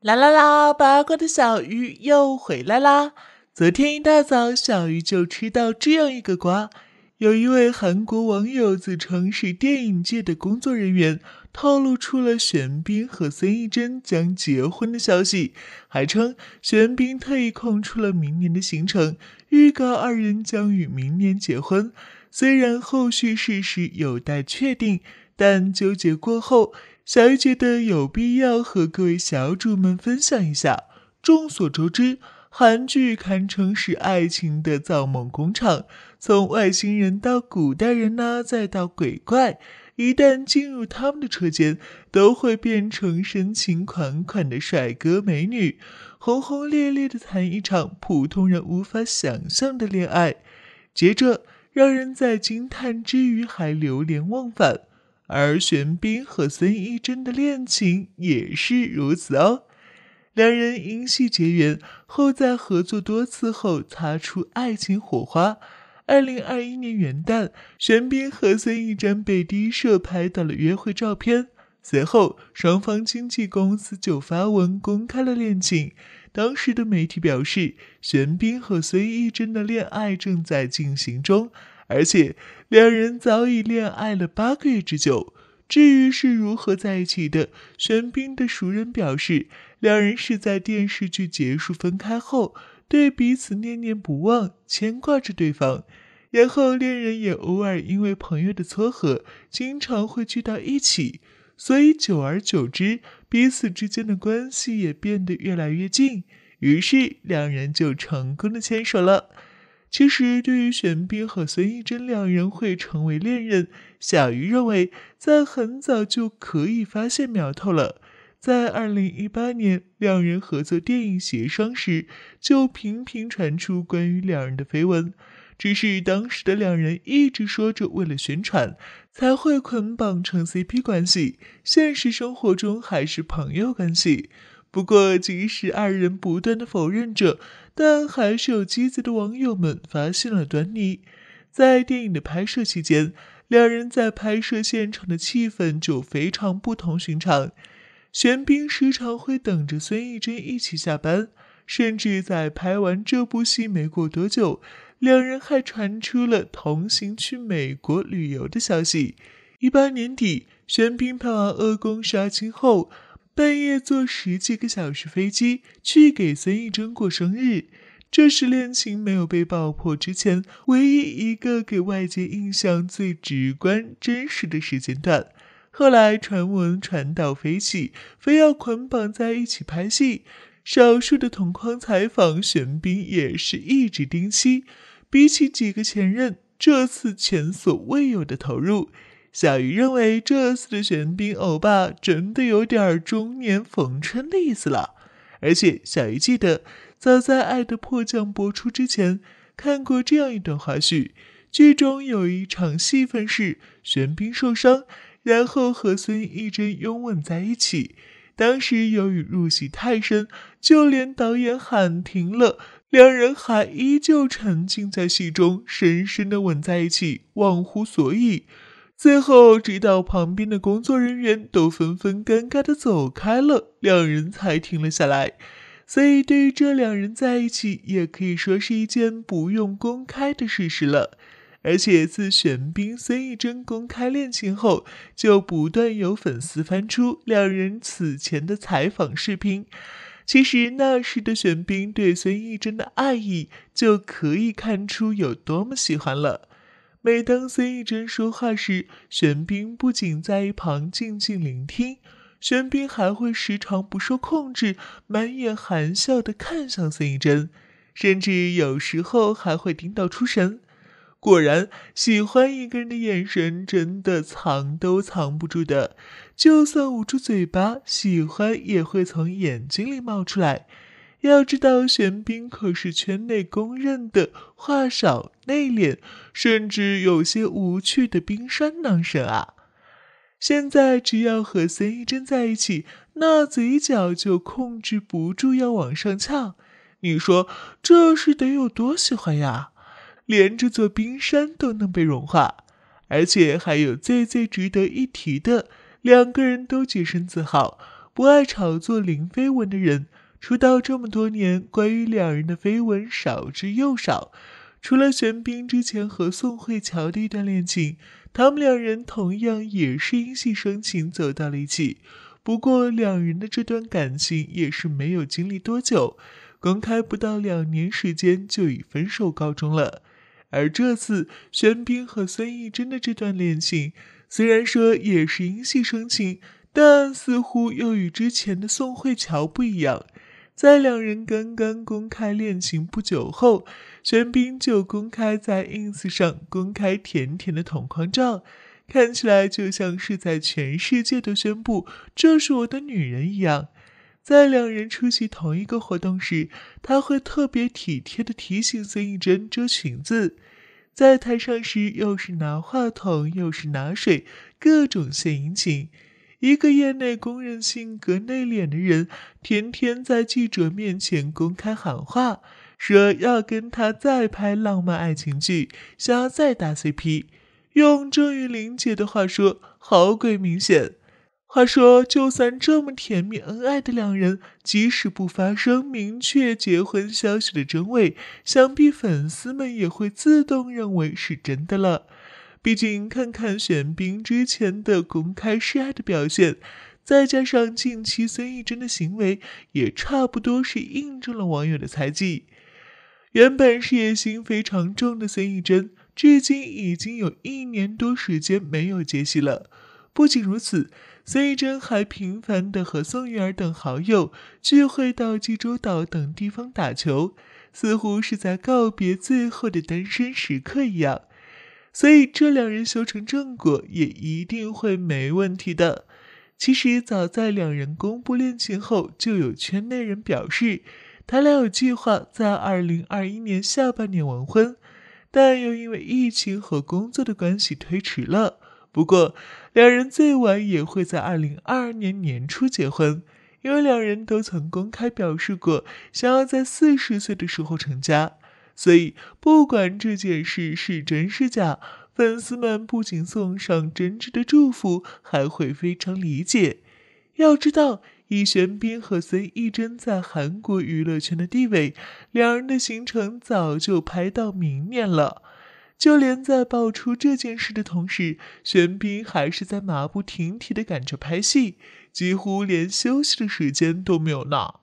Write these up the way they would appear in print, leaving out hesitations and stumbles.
啦啦啦，八卦的小鱼又回来啦！昨天一大早，小鱼就吃到这样一个瓜。有一位韩国网友自称是电影界的工作人员，透露出了玄彬和孙艺珍将结婚的消息，还称玄彬特意空出了明年的行程，预告二人将于明年结婚。虽然后续事实有待确定，但纠结过后，小鱼觉得有必要和各位小主们分享一下。众所周知，韩剧堪称是爱情的造梦工厂，从外星人到古代人再到鬼怪，一旦进入他们的车间，都会变成深情款款的帅哥美女，轰轰烈烈的谈一场普通人无法想象的恋爱，接着让人在惊叹之余还流连忘返。而玄彬和孙艺珍的恋情也是如此哦。两人因戏结缘后，在合作多次后擦出爱情火花。2021年元旦，玄彬和孙艺珍被第一社拍到了约会照片，随后双方经纪公司就发文公开了恋情。当时的媒体表示，玄彬和孙艺珍的恋爱正在进行中，而且两人早已恋爱了8个月之久。至于是如何在一起的，玄彬的熟人表示，两人是在电视剧结束分开后，对彼此念念不忘，牵挂着对方。然后恋人也偶尔因为朋友的撮合，经常会聚到一起，所以久而久之，彼此之间的关系也变得越来越近，于是两人就成功的牵手了。其实对于玄彬和孙艺珍两人会成为恋人，小鱼认为在很早就可以发现苗头了。在2018年两人合作电影协商时，就频频传出关于两人的绯闻，只是当时的两人一直说着为了宣传才会捆绑成 CP 关系，现实生活中还是朋友关系。不过即使二人不断的否认着，但还是有机子的网友们发现了端倪。在电影的拍摄期间，两人在拍摄现场的气氛就非常不同寻常。玄彬时常会等着孙艺珍一起下班，甚至在拍完这部戏没过多久，两人还传出了同行去美国旅游的消息。18年底，玄彬拍完《恶宫杀青》后，半夜坐10几个小时飞机去给孙艺珍过生日，这是恋情没有被爆破之前唯一一个给外界印象最直观真实的时间段。后来传闻传到飞起，非要捆绑在一起拍戏，少数的同框采访，玄彬也是一直盯戏，比起几个前任，这次前所未有的投入。小鱼认为这次的玄彬欧巴真的有点中年逢春的意思了，而且小鱼记得早在《爱的迫降》播出之前看过这样一段花絮，剧中有一场戏份是玄彬受伤，然后和孙艺珍拥吻在一起，当时由于入戏太深，就连导演喊停了，两人还依旧沉浸在戏中，深深的吻在一起，忘乎所以。最后直到旁边的工作人员都纷纷尴尬地走开了，两人才停了下来。所以对于这两人在一起，也可以说是一件不用公开的事实了。而且自玄彬孙艺珍公开恋情后，就不断有粉丝翻出两人此前的采访视频。其实那时的玄彬对孙艺珍的爱意就可以看出有多么喜欢了。每当孙艺珍说话时，玄彬不仅在一旁静静聆听，玄彬还会时常不受控制，满眼含笑地看向孙艺珍，甚至有时候还会盯到出神。果然，喜欢一个人的眼神真的藏都藏不住的，就算捂住嘴巴，喜欢也会从眼睛里冒出来。要知道，玄彬可是圈内公认的话少、内敛，甚至有些无趣的冰山男神啊！现在只要和孙艺珍在一起，那嘴角就控制不住要往上翘。你说这是得有多喜欢呀？连这座冰山都能被融化。而且还有最值得一提的，两个人都洁身自好，不爱炒作零绯闻的人。出道这么多年，关于两人的绯闻少之又少。除了玄彬之前和宋慧乔的一段恋情，他们两人同样也是因戏生情走到了一起。不过两人的这段感情也是没有经历多久，公开不到2年时间就以分手告终了。而这次玄彬和孙艺珍的这段恋情，虽然说也是因戏生情，但似乎又与之前的宋慧乔不一样。在两人刚刚公开恋情不久后，玄彬就公开在 ins 上公开甜甜的同框照，看起来就像是在全世界都宣布这是我的女人一样。在两人出席同一个活动时，他会特别体贴地提醒孙艺珍遮裙子。在台上时又是拿话筒又是拿水，各种献殷勤。一个业内公认性格内敛的人，天天在记者面前公开喊话，说要跟他再拍浪漫爱情剧，想要再搭 CP。用郑裕玲姐的话说，好鬼明显。话说，就算这么甜蜜恩爱的两人，即使不发生明确结婚消息的真伪，想必粉丝们也会自动认为是真的了。毕竟看看玄彬之前的公开示爱的表现，再加上近期孙艺珍的行为，也差不多是印证了网友的猜忌。原本事业心非常重的孙艺珍，至今已经有1年多时间没有接戏了。不仅如此，孙艺珍还频繁地和宋玉儿等好友聚会到济州岛等地方打球，似乎是在告别最后的单身时刻一样。所以这两人修成正果也一定会没问题的。其实早在两人公布恋情后，就有圈内人表示他俩有计划在2021年下半年完婚，但又因为疫情和工作的关系推迟了。不过两人最晚也会在2022年年初结婚，因为两人都曾公开表示过想要在40岁的时候成家。所以不管这件事是真是假，粉丝们不仅送上真挚的祝福，还会非常理解。要知道，以玄彬和孙艺珍在韩国娱乐圈的地位，两人的行程早就排到明年了。就连在爆出这件事的同时，玄彬还是在马不停蹄地赶着拍戏，几乎连休息的时间都没有呢。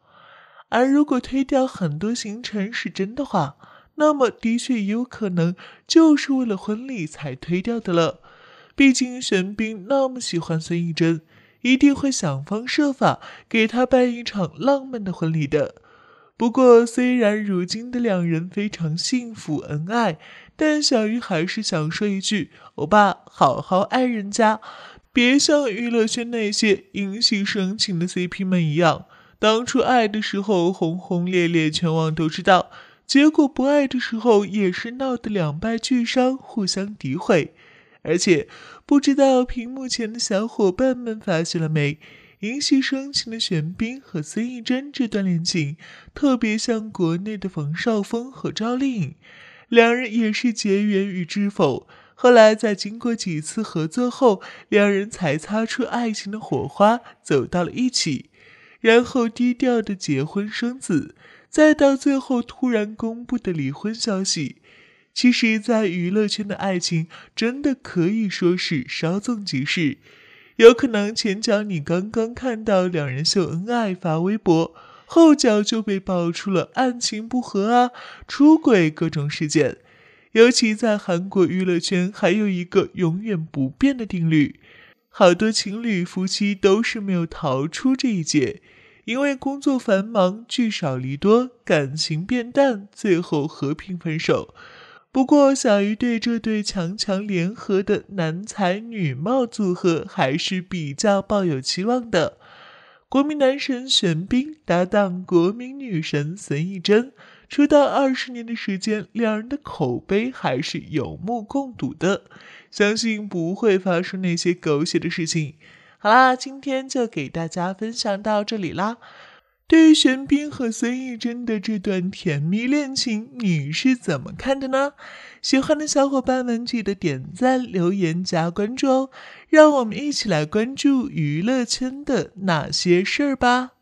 而如果推掉很多行程是真的话，那么的确也有可能就是为了婚礼才推掉的了。毕竟玄彬那么喜欢孙艺珍，一定会想方设法给他办一场浪漫的婚礼的。不过虽然如今的两人非常幸福恩爱，但小鱼还是想说一句，欧巴好好爱人家，别像娱乐圈那些因戏生情的 CP 们一样，当初爱的时候轰轰烈烈，全网都知道，结果不爱的时候也是闹得两败俱伤，互相诋毁。而且不知道屏幕前的小伙伴们发现了没，因戏生情的玄彬和孙艺珍这段恋情特别像国内的冯绍峰和赵丽颖，两人也是结缘于知否，后来在经过几次合作后，两人才擦出爱情的火花，走到了一起，然后低调的结婚生子，再到最后突然公布的离婚消息。其实在娱乐圈的爱情真的可以说是稍纵即逝，有可能前脚你刚刚看到两人秀恩爱发微博，后脚就被爆出了案情不和啊、出轨各种事件。尤其在韩国娱乐圈还有一个永远不变的定律，好多情侣夫妻都是没有逃出这一劫，因为工作繁忙，聚少离多，感情变淡，最后和平分手。不过小鱼对这对强强联合的男才女貌组合还是比较抱有期望的。国民男神玄彬搭档国民女神孙艺珍，出道20年的时间，两人的口碑还是有目共睹的，相信不会发生那些狗血的事情。好啦，今天就给大家分享到这里啦。对于玄彬和孙艺珍的这段甜蜜恋情，你是怎么看的呢？喜欢的小伙伴们记得点赞、留言、加关注哦！让我们一起来关注娱乐圈的那些事儿吧。